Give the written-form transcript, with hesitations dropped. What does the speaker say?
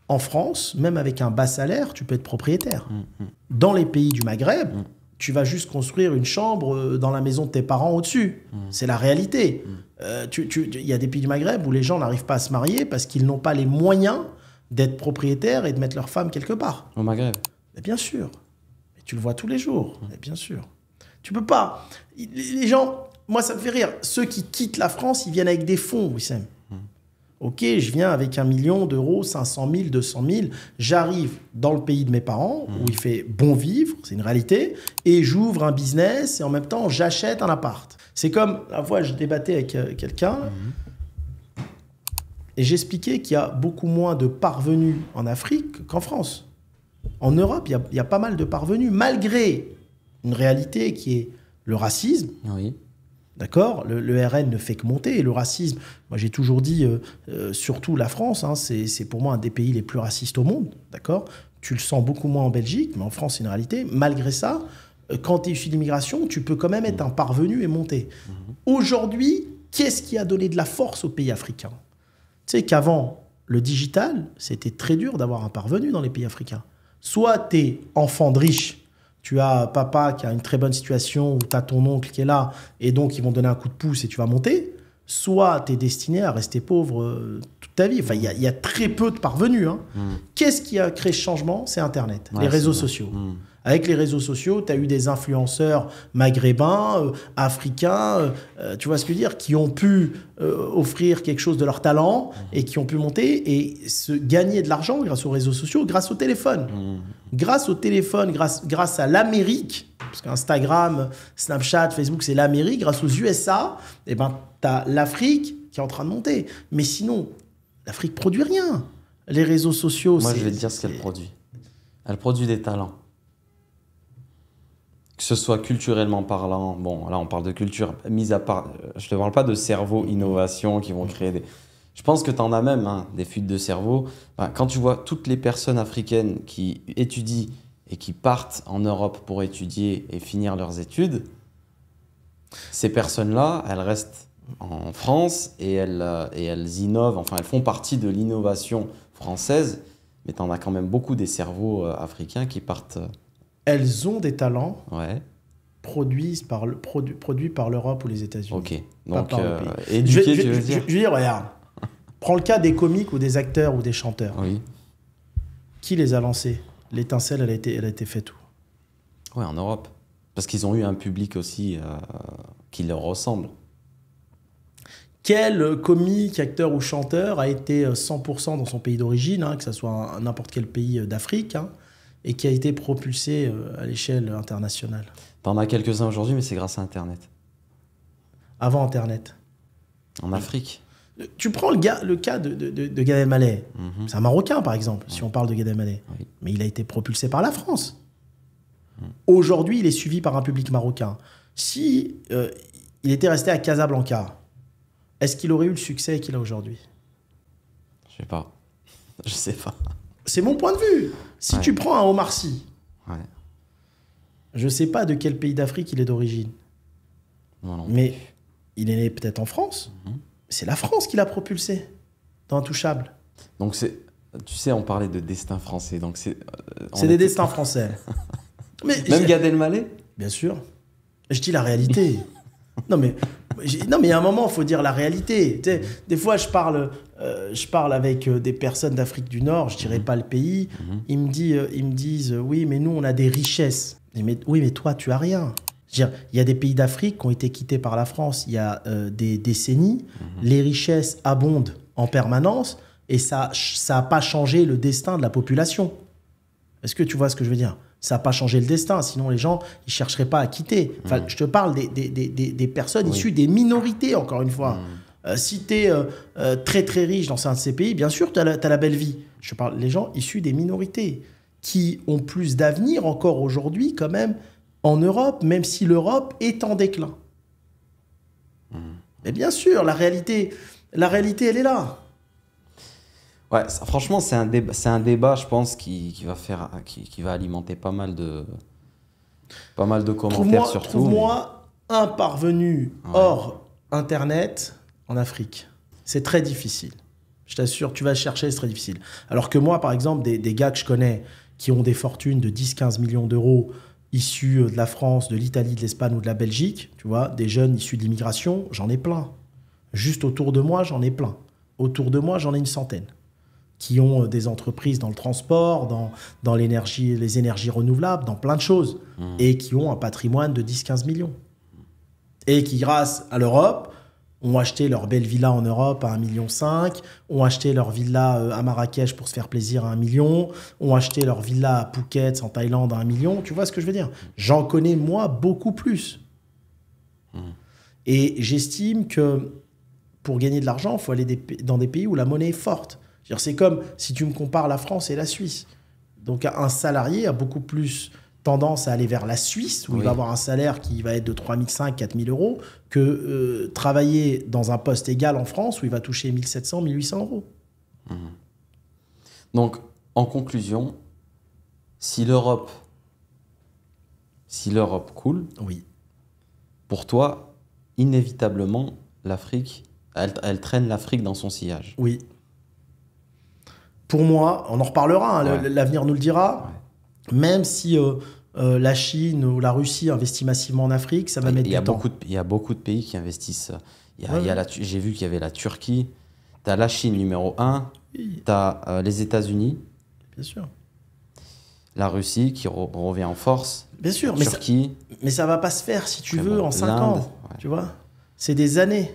En France, même avec un bas salaire, tu peux être propriétaire. Dans les pays du Maghreb, tu vas juste construire une chambre dans la maison de tes parents au-dessus. C'est la réalité. Il y a des pays du Maghreb où les gens n'arrivent pas à se marier parce qu'ils n'ont pas les moyens d'être propriétaires et de mettre leur femme quelque part. Au Maghreb? Mais bien sûr. Et tu le vois tous les jours. Mais bien sûr. Tu peux pas. Les gens, moi ça me fait rire. Ceux qui quittent la France, ils viennent avec des fonds, Wissem. Ok, je viens avec 1 million d'euros, 500 000, 200 000. J'arrive dans le pays de mes parents où il fait bon vivre, c'est une réalité, et j'ouvre un business et en même temps j'achète un appart. C'est comme la fois je débattais avec quelqu'un et j'expliquais qu'il y a beaucoup moins de parvenus en Afrique qu'en France. En Europe, il y a pas mal de parvenus, malgré une réalité qui est le racisme. Oui. D'accord, le RN ne fait que monter. Et le racisme, moi j'ai toujours dit, surtout la France, hein, c'est pour moi un des pays les plus racistes au monde. D'accord, tu le sens beaucoup moins en Belgique, mais en France c'est une réalité. Malgré ça, quand tu es issu d'immigration, tu peux quand même être un parvenu et monter. Aujourd'hui, qu'est-ce qui a donné de la force aux pays africains? Tu sais qu'avant, le digital, c'était très dur d'avoir un parvenu dans les pays africains. Soit tu es enfant de riche, tu as papa qui a une très bonne situation, ou tu as ton oncle qui est là, et donc ils vont donner un coup de pouce et tu vas monter. Soit tu es destiné à rester pauvre toute ta vie. Enfin, il y a très peu de parvenus. Hein. Qu'est-ce qui a créé ce changement? C'est Internet, les réseaux sociaux. Avec les réseaux sociaux, tu as eu des influenceurs maghrébins, africains, tu vois ce que je veux dire, qui ont pu offrir quelque chose de leur talent et qui ont pu monter et se gagner de l'argent grâce aux réseaux sociaux, grâce au téléphone. Grâce au téléphone, grâce à l'Amérique, parce qu'Instagram, Snapchat, Facebook, c'est l'Amérique, grâce aux USA, eh ben, tu as l'Afrique qui est en train de monter. Mais sinon, l'Afrique produit rien. Les réseaux sociaux, moi, je vais te dire ce qu'elle produit. Elle produit des talents. Que ce soit culturellement parlant, bon, là, on parle de culture, mis à part, je ne te parle pas de cerveau innovation qui vont créer des... Je pense que tu en as même, hein, des fuites de cerveau. Enfin, quand tu vois toutes les personnes africaines qui étudient et qui partent en Europe pour étudier et finir leurs études, ces personnes-là, elles restent en France et elles innovent, enfin, elles font partie de l'innovation française, mais tu en as quand même beaucoup des cerveaux africains qui partent... Elles ont des talents produits par l'Europe ou les États-Unis. Ok, donc éduquer, tu veux dire? Je veux dire, regarde, prends le cas des comiques ou des acteurs ou des chanteurs. Oui. Qui les a lancés? L'étincelle, elle a été faite où? Ouais, en Europe. Parce qu'ils ont eu un public aussi qui leur ressemble. Quel comique, acteur ou chanteur a été 100% dans son pays d'origine, hein, que ce soit n'importe quel pays d'Afrique, hein, et qui a été propulsé à l'échelle internationale? T'en as quelques-uns aujourd'hui, mais c'est grâce à Internet. Avant Internet. En Afrique. Tu prends le cas de Gad Elmaleh. C'est un Marocain, par exemple, si on parle de Gad Elmaleh. Oui. Mais il a été propulsé par la France. Aujourd'hui, il est suivi par un public marocain. Si il était resté à Casablanca, est-ce qu'il aurait eu le succès qu'il a aujourd'hui? Je sais pas. Je sais pas. C'est mon point de vue. Si tu prends un Omar Sy, je ne sais pas de quel pays d'Afrique il est d'origine. Mais il est né peut-être en France. C'est la France qui l'a propulsé dans Intouchable. Donc tu sais, on parlait de destin français. Donc c'est des destins français. Mais même Gad Elmaleh? Bien sûr. Je dis la réalité. Non, mais il y a un moment, il faut dire la réalité. Tu sais, des fois, je parle avec des personnes d'Afrique du Nord, je ne dirais pas le pays. Ils me disent, oui, mais nous, on a des richesses. Oui, mais toi, tu n'as rien. Je veux dire, il y a des pays d'Afrique qui ont été quittés par la France il y a des décennies. Les richesses abondent en permanence et ça n'a pas changé le destin de la population. Est-ce que tu vois ce que je veux dire? Ça n'a pas changé le destin, sinon les gens ils chercheraient pas à quitter. Enfin, je te parle des personnes issues des minorités, encore une fois. Si tu es très très riche dans un de ces pays, bien sûr, tu as la belle vie. Je parle des gens issus des minorités qui ont plus d'avenir encore aujourd'hui quand même en Europe, même si l'Europe est en déclin. Mais bien sûr, la réalité, elle est là. Ouais, ça, franchement, c'est un débat, je pense, qui va alimenter pas mal de commentaires surtout. Trouve-moi un parvenu hors Internet en Afrique. C'est très difficile. Je t'assure, tu vas chercher, c'est très difficile. Alors que moi, par exemple, des gars que je connais qui ont des fortunes de 10-15 millions d'euros issus de la France, de l'Italie, de l'Espagne ou de la Belgique, tu vois, des jeunes issus de l'immigration, j'en ai plein. Juste autour de moi, j'en ai plein. Autour de moi, j'en ai une centaine qui ont des entreprises dans le transport, dans l'énergie, les énergies renouvelables, dans plein de choses, et qui ont un patrimoine de 10-15 millions. Et qui, grâce à l'Europe, ont acheté leur belle villa en Europe à 1,5 million, ont acheté leur villa à Marrakech pour se faire plaisir à 1 million, ont acheté leur villa à Phuket en Thaïlande à 1 million. Tu vois ce que je veux dire? J'en connais, moi, beaucoup plus. Et j'estime que pour gagner de l'argent, il faut aller dans des pays où la monnaie est forte. C'est comme si tu me compares la France et la Suisse. Donc un salarié a beaucoup plus tendance à aller vers la Suisse, où il va avoir un salaire qui va être de 3 500, 4 000 euros, que travailler dans un poste égal en France, où il va toucher 1 700, 1 800 euros. Donc, en conclusion, si l'Europe coule, oui, pour toi, inévitablement, l'Afrique, elle traîne l'Afrique dans son sillage. Oui. Pour moi, on en reparlera, hein, l'avenir nous le dira, même si la Chine ou la Russie investit massivement en Afrique, ça va mettre du temps. Il y a beaucoup de pays qui investissent. J'ai vu qu'il y avait la Turquie, tu as la Chine numéro 1, tu as les États-Unis. Bien sûr. La Russie qui revient en force. Bien sûr, Turquie. mais ça ne va pas se faire, si tu veux, en 5 ans. Tu vois, c'est des années.